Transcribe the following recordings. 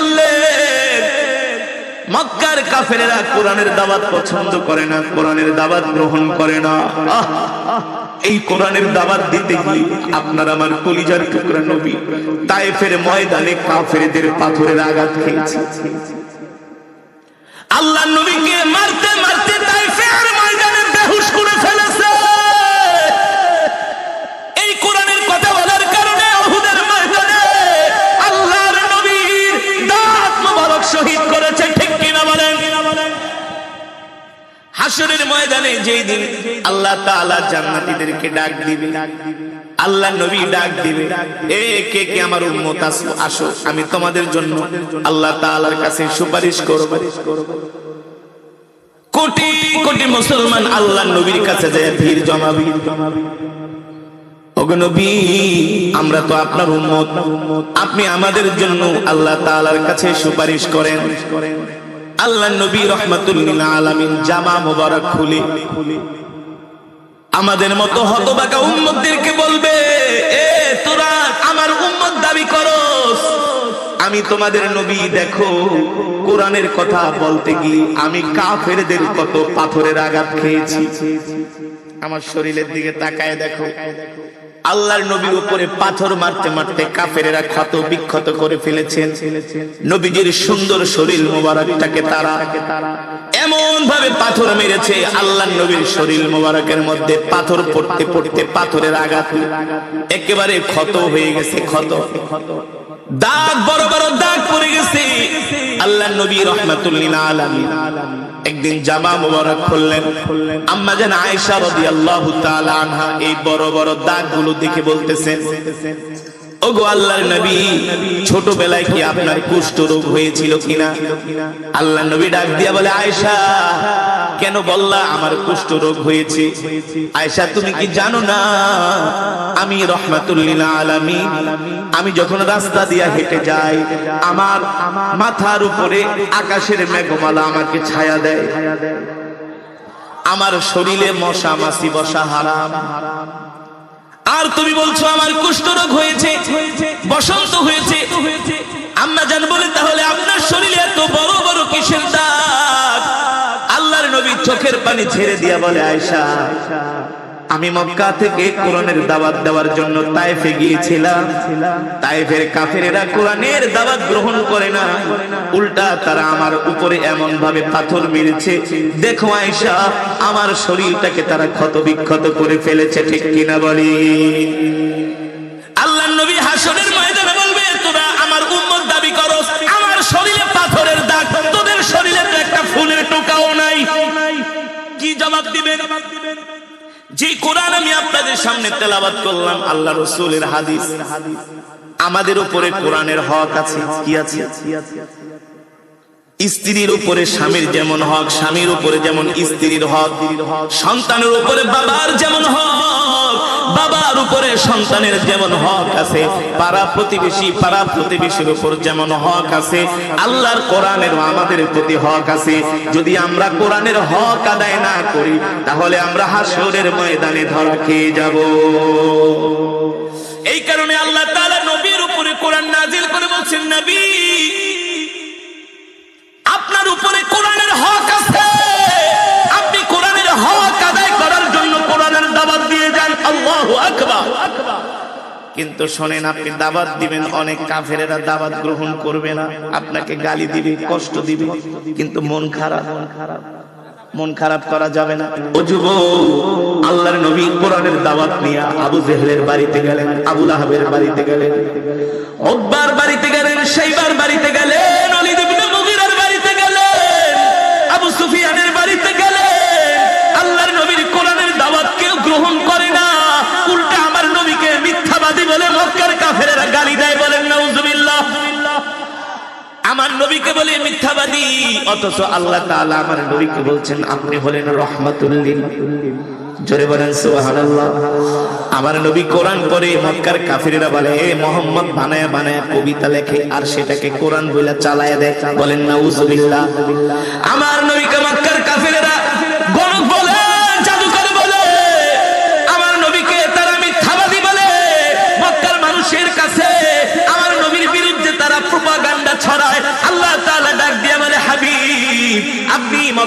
করলেন। মক্কার কাফেরেরা কোরআনের দাওয়াত পছন্দ করে না, কোরআনের দাওয়াত গ্রহণ করে না। এই কোরআনের দাওয়াত দিতে গিয়ে আপনার আমার কলিজার টুকরা নবী তায়েফের ময়দানে কাফেরদের পাথরের আঘাত খেয়েছে। আল্লাহর নবীকে মারতে মারতে তায়েফের ময়দানে বেহুশ করে ফেলেছে। এই কোরআনের কথা বলার কারণে উহুদের ময়দানে আল্লাহর নবীর দাঁত মোবারক শহীদ করেছে। ঠিক কিনা বলেন? হাশরের ময়দানে যেই দিন আল্লাহ তাআলা জান্নাতীদেরকে ডাক দিবে, আল্লাহ নবী ডাক দিবে, এ কে কে আমার উম্মত আসো, আমি তোমাদের জন্য আল্লাহ তাআলার কাছে সুপারিশ করব। কোটি কোটি মুসলমান আল্লাহ নবীর কাছে যায় ভিড় জমাবে। ওগো নবী, আমরা তো আপনার উম্মত, আপনি আমাদের জন্য আল্লাহ তাআলার কাছে সুপারিশ করেন। আল্লাহ নবী রাহমাতুল লিল আলামিন জামা মোবারক খুলে আমাদের মতো হতভাগা উম্মতদেরকে বলবে, এ তোরা আমার উম্মত দাবি করস, আমি তোমাদের নবী, দেখো কোরআনের কথা বলতে গিয়ে আমি কাফেরদের কত পাথরের আঘাত খেয়েছি। আমার শরীরের দিকে তাকায় দেখো, আল্লাহর নবীর উপরে পাথর মারতে মারতে কাফেরেরা ক্ষত বিক্ষত করে ফেলেছেন। নবীজির সুন্দর শরীর মোবারকটাকে তারা এমন ভাবে পাথর মেরেছে, আল্লাহর নবীর শরীর মোবারকের মধ্যে পাথর পড়তে পড়তে পাথরের আঘাত একেবারে ক্ষত হয়ে গেছে, ক্ষত দাগ, বড় বড় দাগ পড়ে গেছে। আল্লাহর নবী রাহমাতুল লিল আলামিন একদিন জামা মোবারক খুললেন। আম্মা জান আয়েশা রাদিয়াল্লাহু তাআলা আনহা এই বড় বড় দাগগুলো দেখে বলতেছেন, ওগো আল্লাহর নবী, ছোটবেলায় কি আপনার কুষ্ঠ রোগ হয়েছিল কিনা? আল্লাহর নবী ডাক দিয়া বলে, আয়েশা কেন বললা আমার কুষ্ঠ রোগ হয়েছে? আয়েশা তুমি কি জানো না আমি রাহমাতুল লিল আলামিন, আমি যখন রাস্তা দিয়া হেঁটে যাই আমার মাথার উপরে আকাশের মেঘমালা আমাকে ছায়া দেয়, আমার শরীরে মশা মাছি বসা হারাম, আর তুমি বলছো আমার কুষ্ঠ রোগ হয়েছে, বসন্ত হয়েছে। আম্মা জান বলে, তাহলে আপনার শরীরে এত বড় বড় কিসের দাগ? আল্লাহর নবী চোখের পানি ছেড়ে দিয়া বলে, আয়েশা আমি মক্কা থেকে কোরআনের দাওয়াত দেওয়ার জন্য তায়েফে গিয়েছিলাম। তায়েফের কাফেরেরা কোরআনের দাওয়াত গ্রহণ করে না, উল্টা তারা আমার উপরে এমন ভাবে পাথর মেরেছে, দেখো আয়েশা আমার শরীরটাকে তারা ক্ষত বিক্ষত করে ফেলেছে। ঠিক কিনা বলি? আল্লাহর নবী হাশরের ময়দানে বলবে, তোরা আমার উম্মত দাবি করস, আমার শরীরে পাথরের দাগ, তোদের শরীরে তো একটা ফুলের টোকাও নাই। কি জবাব দিবেন? যে কোরআন আমি আপনাদের সামনে তেলাওয়াত করলাম আল্লাহ রাসূলের হাদিস, আমাদের উপরে কোরআনের হক আছে। কি আছে? স্ত্রীর উপরে স্বামীর যেমন হক, স্বামীর উপরে যেমন স্ত্রীর হক, সন্তানের উপরে বাবার যেমন হক, বাবার উপরে সন্তানের যেমন হক আছে, পাড়া প্রতিবেশীর উপর যেমন হক আছে, আল্লাহর কোরআনের আমাদের প্রতি হক আছে। যদি আমরা কোরআনের হক আদায় না করি তাহলে আমরা হাশরের ময়দানে ধরা খেয়ে যাব। এই কারণে আল্লাহ তাআলা নবীর উপরে কোরআন নাজিল করে বলছেন, নবী আপনার উপরে কোরআনের হক আছে, আপনি কোরআনের হক আদায় করার জন্য কোরআনের দাওয়াত দিয়ে যান। আল্লাহু আকবার। কিন্তু শোনেন, আপনি দাওয়াত দিবেন, অনেক কাফেরেরা দাওয়াত গ্রহণ করবে না, আপনাকে গালি দিবে, কষ্ট দিবে, কিন্তু মন খারাপ করা যাবে না। ও যুবক, আল্লাহর নবী কোরআনের দাওয়াত নিয়ে আবু জেহেলের বাড়িতে গেলেন, আবু লাহাবের বাড়িতে গেলেন, উতবার বাড়িতে গেলেন, শাইবার বাড়িতে গেলেন, ওলীদ ইবনে মুগীরার বাড়িতে গেলেন, আবু সুফিয়ানের বাড়িতে গেলেন। আল্লাহর নবীর কোরআনের দাওয়াত কেউ গ্রহণ করে না, উল্টা আমার নবীকে মিথ্যাবাদী বলে মক্কার কাফেরেরা গালি দেয়। বলেন নাউজুবিল্লাহ। আমার নবীকে বলে মিথ্যাবাদী, অথচ আল্লাহ তাআলা আমার নবীকে বলছেন আপনি হলেন রাহমাতুল লিল। জোরে বলেন সুবহানাল্লাহ। আমার নবী কোরআন পড়ে মক্কার কাফেরেরা বলে এ মুহাম্মদ বানায়া বানায়া কবিতা লেখে আর সেটাকে কোরআন বলে চালায়া দেয়। বলেন নাউজুবিল্লাহ। আমার নবীকে মক্কার কাফেরেরা গণক বলে, জাদুকর বলে, আমার নবীকে তারা মিথ্যাবাদী বলে, মক্কার মানুষের কাছে আমার নবীর বিরুদ্ধে তারা প্রোপাগান্ডা ছড়ায়।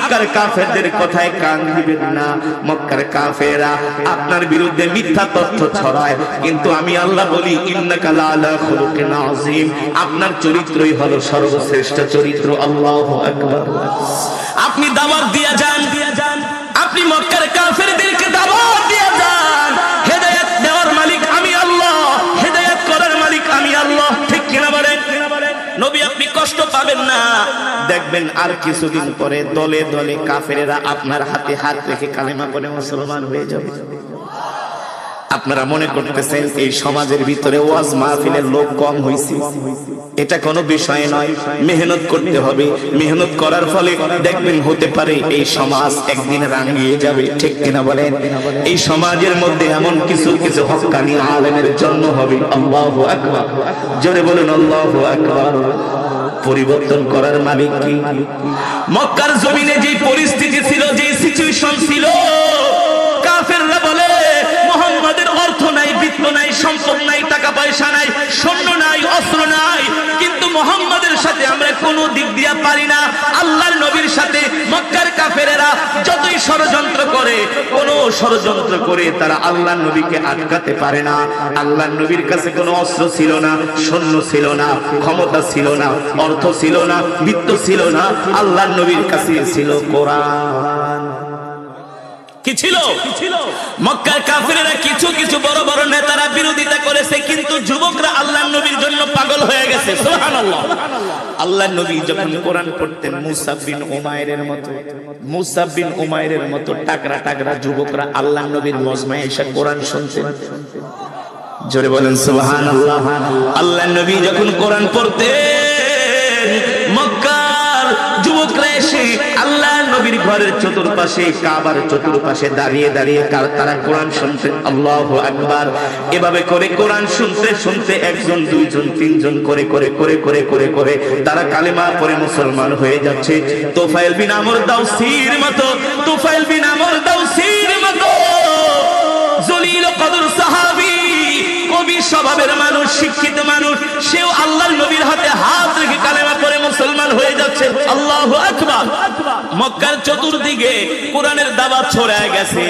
মক্কার কাফেরদের কথায় কান দিবেন না। মক্কার কাফেররা আপনার বিরুদ্ধে মিথ্যা তথ্য ছড়ায়, কিন্তু আমি আল্লাহ বলি ইন্নাকা লাআলা খুলুকিন আযীম, আপনার চরিত্রই হলো সর্বশ্রেষ্ঠ চরিত্র। আল্লাহু আকবার। আপনি দাওয়াত দিয়া যান, আপনি মক্কার কাফেরদেরকে দাওয়াত দিয়া যান, হেদায়েত দেওয়ার মালিক আমি আল্লাহ, হেদায়েত করার মালিক আমি আল্লাহ। ঠিক কিনা বলেন? নবী আপনি কষ্ট পাবেন না, দেখবেন আর কিছুদিন পরে দলে দলে কাফেরেরা আপনার হাতে হাত রেখে কালেমা পড়ে মুসলমান হয়ে যাবে। আপনারা মনে করতেছেন এই সমাজের ভিতরে ওয়াজ মাহফিলের লোক কম হইছে, এটা কোনো বিষয় নয়। মেহনত করতে হবে, মেহনত করার ফলে দেখবেন হতে পারে এই সমাজ একদিন রাঙিয়ে যাবে। ঠিক কিনা বলেন? এই সমাজের মধ্যে এমন কিছু কিছু হক্কানি আলেমের জন্ম হবে। আল্লাহু আকবার। জোরে বলুন আল্লাহু আকবার। পরিবর্তন করার মালিক কি? মক্কার জমিনে যে পরিস্থিতি ছিল, যে সিচুয়েশন ছিল, কাফেররা বলে মুহাম্মাদের অর্থ নাই, বিত্ত নাই, সম্পদ নাই, টাকা পয়সা নাই, সৈন্য নাই, অস্ত্র নাই, কিন্তু মুহাম্মাদের সাথে আমরা কোনো দিক দিয়া পারি না। আল্লাহর নবীর সাথে মক্কার কাফেরেরা যতই ষড়যন্ত্র করে, কোনো ষড়যন্ত্র করে তারা আল্লাহর নবীকে আটকাতে পারে না। আল্লাহর নবীর কাছে কোনো অস্ত্র ছিল না, সৈন্য ছিল না, ক্ষমতা ছিল না, অর্থ ছিল না, বিত্ত ছিল না। আল্লাহর নবীর কাছে ছিল কোরআন। কি ছিল? মক্কার কাফেরেরা কিছু কিছু বড় বড় নেতারা বিরোধিতা করেছে, কিন্তু যুবকরা আল্লাহর নবীর জন্য পাগল হয়ে গেছে। সুবহানাল্লাহ। আল্লাহর নবী যখন কোরআন পড়তেন, মুসাব বিন উমাইরের মতো টাকরা টাকরা যুবকরা আল্লাহর নবীর মজমায় এসে কোরআন শুনতেন। জোরে বলেন সুবহানাল্লাহ। আল্লাহর নবী যখন কোরআন পড়তেন, মক্কার যুবকরা এসে আল্লাহর নবীর ঘরের চতুর্পাশে, কাবার চতুর্পাশে দাঁড়িয়ে দাঁড়িয়ে তারা কোরআন শুনতেন। আল্লাহু আকবার। এভাবে করে কোরআন শুনতে শুনতে একজন, দুইজন, তিনজন করে করে করে করে করে করে তারা কালেমা পড়ে মুসলমান হয়ে যাচ্ছে। তুফাইল বিন আমর দাউসির মতো, তুফাইল বিন আমর দাউসির মতো জলিল কদর সাহাবী, কবি স্বভাবের মানুষ, শিক্ষিত মানুষ, সেও আল্লাহর নবীর হাতে হাত রেখে কালেমা পড়ে মুসলমান হয়ে যাচ্ছে। আল্লাহু আকবার। মক্কার চতুর্দিকে কোরআনের দাওয়াত ছড়ায় গেছে,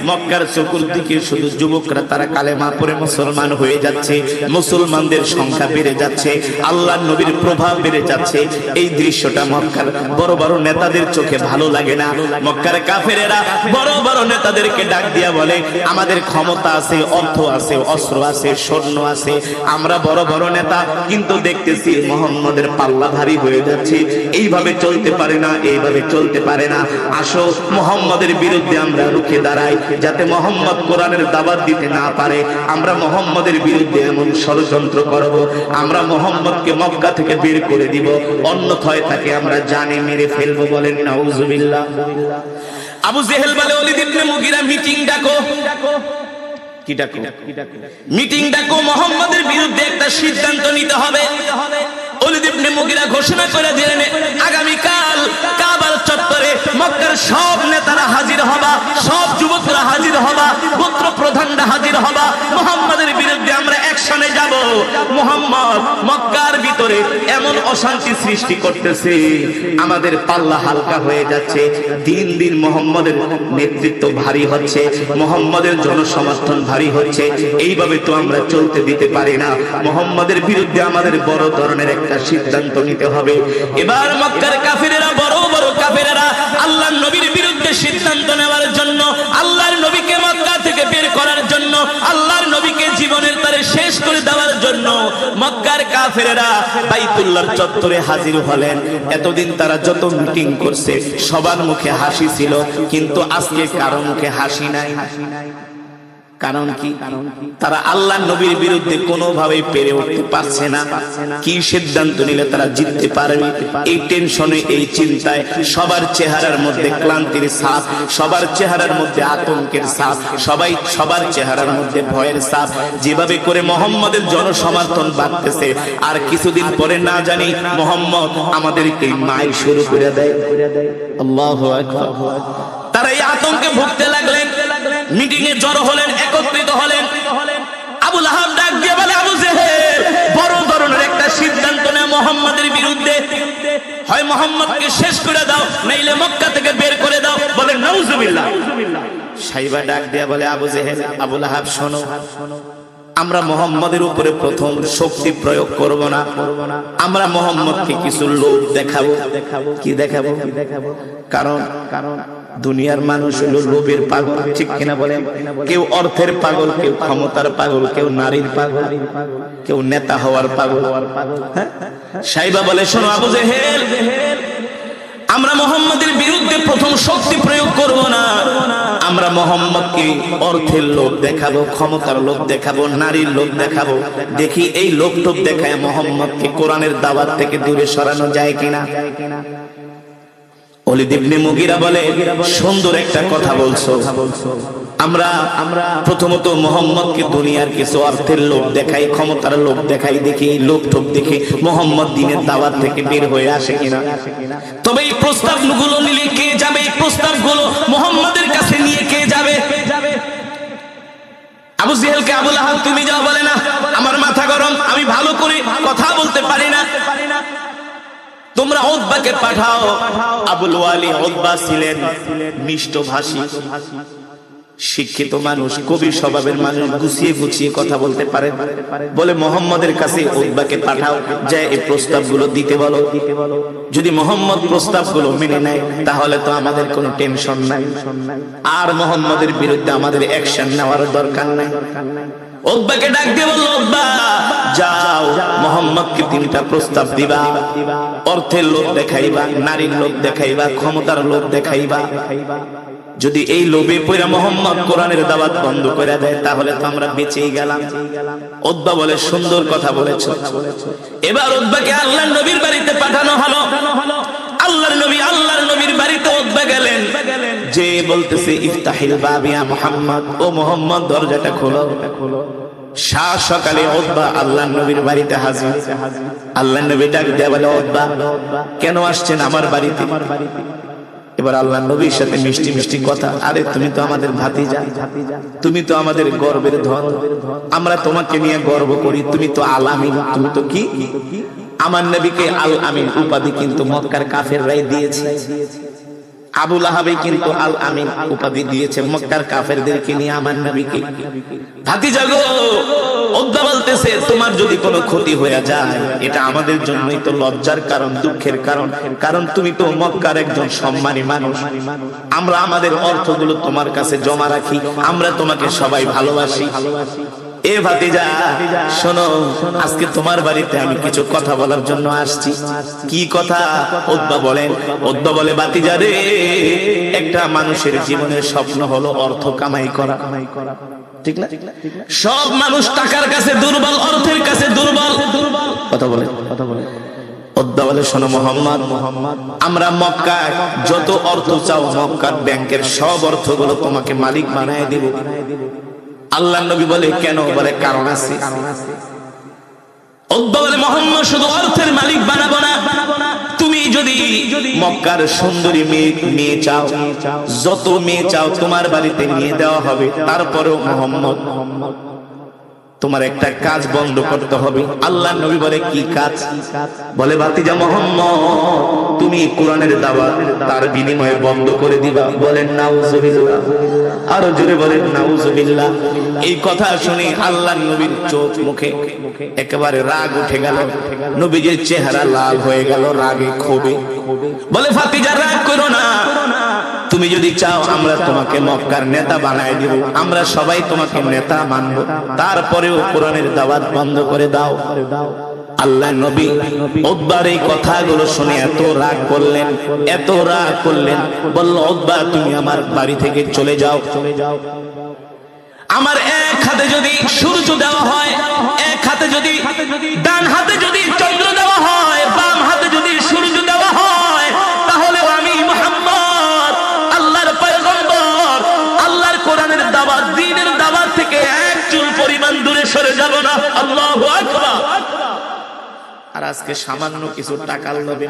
মক্কার চতুর্দিকে শুধু যুবকরা তারা কালেমা পড়ে মুসলমান হয়ে যাচ্ছে, মুসলমানদের সংখ্যা বেড়ে যাচ্ছে, আল্লাহর নবীর প্রভাব বেড়ে যাচ্ছে। এই দৃশ্যটা মক্কার বড় বড় নেতাদের চোখে ভালো লাগে না। মক্কার কাফেরেরা বড় বড় নেতাদেরকে ডাক দিয়া বলে, আমাদের ক্ষমতা আছে, অর্থ আছে, অস্ত্র আছে, সৈন্য আছে, আমরা বড় বড় নেতা, কিন্তু দেখতেছি মুহাম্মাদের পাল্লা ভারী হয়ে যাচ্ছে। এইভাবে চলতে পারে না, এইভাবে চলতে পারে না। আসো মুহাম্মাদের বিরুদ্ধে আমরা রুখে দাঁড়াই, যাতে মুহাম্মদ কোরআনের দাওয়াত দিতে না পারে। আমরা মুহাম্মাদের বিরুদ্ধে এমন ষড়যন্ত্র করব, আমরা মুহাম্মদকে মক্কা থেকে বের করে দিব, অন্যথায় তাকে আমরা জানে মেরে ফেলবো। বলেন নাউজুবিল্লাহ। আবু জেহেল বলে, ওলীদ ইবনে মুগীরা মিটিং ডাকো। কি ডাকো? মিটিং ডাকো, মুহাম্মাদের বিরুদ্ধে একটা সিদ্ধান্ত নিতে হবে। ওলীদ ইবনে মুগীরা ঘোষণা করে দিলেন, আগামী কাল কাবার চত্বরে মক্কার সব নেতারা হাজির হবা, সব যুবকরা হাজির হবা, গোত্র প্রধানরা হাজির হবা, মুহাম্মাদের বিরুদ্ধে আমরা অ্যাকশনে যাব। মুহাম্মদ মক্কার ভিতরে এমন অশান্তি সৃষ্টি করতেছে, আমাদের পাল্লা হালকা হয়ে যাচ্ছে। দিন দিন মুহাম্মাদের নেতৃত্ব ভারী হচ্ছে, মুহাম্মাদের জনসমর্থন ভারী হচ্ছে। এইভাবে তো আমরা চলতে দিতে পারি না। মুহাম্মাদের বিরুদ্ধে আমাদের বড় ধরনের একটা সিদ্ধান্ত নিতে হবে। এবার মক্কার কাফেরেরা, বড় বড় কাফেরেরা আল্লাহর নবীর বিরুদ্ধে সিদ্ধান্ত নেওয়ার জন্য, আল্লাহর নবীকে মক্কা থেকে বের করার জন্য, আল্লাহর নবীকে জীবনের তরে শেষ করে দেওয়ার জন্য মক্কার কাফেরেরা বাইতুল্লাহর চত্বরে হাজির হলেন। এতদিন তারা যত মিটিং করছে সবার মুখে হাসি ছিল, কিন্তু আজকে কারো মুখে হাসি নাই। কারণ কি? তারা আল্লাহর নবীর বিরুদ্ধে কোনোভাবেই পেরে উঠতে পারছে না। কি সিদ্ধান্ত নিলে তারা জিততে পারবে, এই টেনশনে, এই চিন্তায় সবার চেহারার মধ্যে ক্লান্তির ছাপ, সবার চেহারার মধ্যে আতঙ্কের ছাপ, সবার চেহারার মধ্যে ভয়ের ছাপ। যেভাবে করে মুহাম্মাদের জনসমর্থন বাড়তেছে, আর কিছুদিন পরে না জানি মুহাম্মদ আমাদেরকে মাই শুরু করে দেয়। আল্লাহু আকবার। তারা এই আতঙ্কে ভুগতে লাগলেন। মিটিং এ জড়ো হলেন, একত্রিত হলেন। আবু লাহাব ডাক দিয়ে বলে, আবু জেহেল, বড় ধরনের একটা সিদ্ধান্ত নেয়, মুহাম্মাদের বিরুদ্ধে, হয় মুহাম্মদকে শেষ করে দাও নাইলে মক্কা থেকে বের করে দাও। বলে নাউজুবিল্লাহ। সাইবা ডাক দেয়া বলে, আবু জেহেল, আবু লাহাব, শোনো, আমরা মুহাম্মাদের উপরে প্রথম শক্তি প্রয়োগ করব না। আমরা মুহাম্মদকে কিছু লোভ দেখাবো। কি দেখাবো? কারণ দুনিয়ার মানুষ হলো লোভের পাগল, ঠিক কিনা বলেন? কেউ অর্থের পাগল, কেউ ক্ষমতার পাগল, কেউ নারীর পাগল, কেউ নেতা হওয়ার পাগল। সাইবা বলে, শোনো আবু জেহেল, আমরা মুহাম্মাদের বিরুদ্ধে প্রথম শক্তি প্রয়োগ করব না। আমরা মুহাম্মদকে অর্থের লোভ দেখাবো, ক্ষমতার লোভ দেখাবো, নারীর লোভ দেখাবো। দেখি এই লোভ টোভ দেখায় মুহাম্মদকে কোরআনের দাওয়াত থেকে দূরে সরানো যায় কিনা। ওলীদ ইবনে মুগীরা বলে, সুন্দর একটা কথা বলছো। আমরা প্রথমত মুহাম্মদকে দুনিয়ার কিছু অর্থের লোভ দেখাই, ক্ষমতার লোভ দেখাই, দেখি এই লোভ টোভ দেখে মুহাম্মদ দ্বীনের দাওয়াত থেকে বের হয়ে আসে কিনা। তবে এই প্রস্তাবগুলো নিলে কে যাবে? এই প্রস্তাবগুলো মুহাম্মদের কাছে নিয়ে কে যাবে? আবু জেহেলকে আবু লাহাব তুমি যাও, বলে না, আমার মাথা গরম, আমি ভালো করে কথা বলতে পারি না, তোমরা উতবাকে পাঠাও। আবুল ওয়ালি উতবা ছিলেন মিষ্টভাষী, শিক্ষিত মানুষ, কবি স্বভাবের মানুষ, গুছিয়ে গুছিয়ে কথা বলতে পারে। বলে মুহাম্মদের কাছে উতবাকে পাঠাও, যে এই প্রস্তাবগুলো দিতে বলো। যদি মুহাম্মদ প্রস্তাবগুলো মেনে নেয় তাহলে তো আমাদের কোনো টেনশন নাই, আর মুহাম্মদের বিরুদ্ধে আমাদের অ্যাকশন নেওয়ার দরকার নাই। উতবাকে ডাক দিয়ে বলল, উতবা যাও, মুহাম্মদকে তিনটা প্রস্তাব দিবা। অর্থের লোভ দেখাইবা, নারীর লোভ দেখাইবা, ক্ষমতার লোভ দেখাইবা। যদি এই লোভে পড়া মুহাম্মদ কোরআনের দাওয়াত বন্ধ করে দেয় তাহলে তো আমরা বেঁচেই গেলাম। উতবা বলে, সুন্দর কথা বলেছো। এবার উতবাকে আল্লাহর নবীর বাড়িতে পাঠানো হলো। আল্লাহর নবীর বাড়িতে উতবা গেলেন, যে বলতেছে, ইফতাহিল বাব ইয়া মুহাম্মদ, ও মুহাম্মদ দরজাটা খোলো। সাত সকালে উতবা আল্লাহর নবীর বাড়িতে হাজির। আল্লাহর নবী ডাক দেয়া বলে, উতবা কেন আসছেন আমার বাড়িতে? এবার আল্লাহর নবীর সাথে মিষ্টি মিষ্টি কথা। আরে তুমি তো আমাদের ভাতিজা, তুমি তো আমাদের গর্বের ধন, আমরা তোমাকে নিয়ে গর্ব করি। তুমি তো আল আমিন, তুমি তো কি? আমার নবীকে আল আমিন উপাধি কিন্তু মক্কার কাফেররাই দিয়েছে। আবু লাহাবে কিন্তু আল আমিন উপাধি দিয়েছে মক্কার কাফেরদেরকে নিয়ে আমার নবীকে। ভাতিজা গো, উতবা বলতেছে, তোমার যদি কোনো ক্ষতি হয়ে যায় এটা আমাদের জন্যই তো লজ্জার কারণ, দুঃখের কারণ। কারণ তুমি তো মক্কার একজন সম্মানী মানুষ। আমরা আমাদের অর্থগুলো তোমার কাছে জমা রাখি, আমরা তোমাকে সবাই ভালোবাসি। এ ভাতিজা শোনো, আজকে তোমার বাড়িতে আমি কিছু কথা বলার জন্য আসছি। কি কথা? উতবা বলে, ভাতিজা রে, একটা মানুষের জীবনের স্বপ্ন হলো অর্থ কামাই করা, ঠিক না? সব মানুষ টাকার কাছে দুর্বল, অর্থের কাছে দুর্বল। কথা বলে উতবা বলে, শোনো মুহাম্মদ, আমরা মক্কায় যত অর্থ চাও মক্কার ব্যাংকের সব অর্থগুলো তোমাকে মালিক বানায় দেব। আল্লাহর নবী বলে, কেন? বলে, কারণ আছে। উতবা বলে, মুহাম্মদ শুধু অর্থের মালিক বানাবো না, তুমি যদি মক্কার সুন্দরী মেয়ে চাও, যত মেয়ে চাও তোমার বাড়িতে নিয়ে দেওয়া হবে। তারপরেও মুহাম্মদ তোমার একটা কাজ বন্ধ করতে হবে। আল্লাহর নবী বলে, কি কাজ? বলে, ভাতিজা মুহাম্মদ, তুমি কোরআনের দাওয়াত তার বিনিময়ে বন্ধ করে দিবা। বলেন নাউজুবিল্লাহ। আরো জোরে বলেন নাউজুবিল্লাহ। এই কথা শুনে আল্লাহর নবীর চোখ মুখে একেবারে রাগ উঠে গেল, নবীজির চেহারা লাল হয়ে গেল রাগে ক্ষোভে। বলে, ভাতিজা রাগ করো না, তুমি যদি চাও আমরা তোমাকে মক্কার নেতা বানায় দিব, আমরা সবাই তোমাকে নেতা মানব, তারপরেও কোরআনের দাওয়াত বন্ধ করে দাও। আল্লাহর নবী উতবার এই কথাগুলো শুনে এত রাগ করলেন, বলল, উতবা তুমি আমার বাড়ি থেকে চলে যাও। আমার এক হাতে যদি সূর্য দেওয়া হয়, এক হাতে যদি, ডান হাতে যদি চন্দ্র দেওয়া হয়, বাম হাতে যদি সূর্য দেওয়া হয়, তাহলে আমি মুহাম্মদ আল্লাহর পয়গম্বর, আল্লাহর কোরআনের দাওয়াত, দ্বীনের দাওয়াত থেকে এক চুল পরিমাণ দূরে সরে যাব না। আল্লাহু আকবার। আর আজকে সামান্য কিছু টাকার লোভে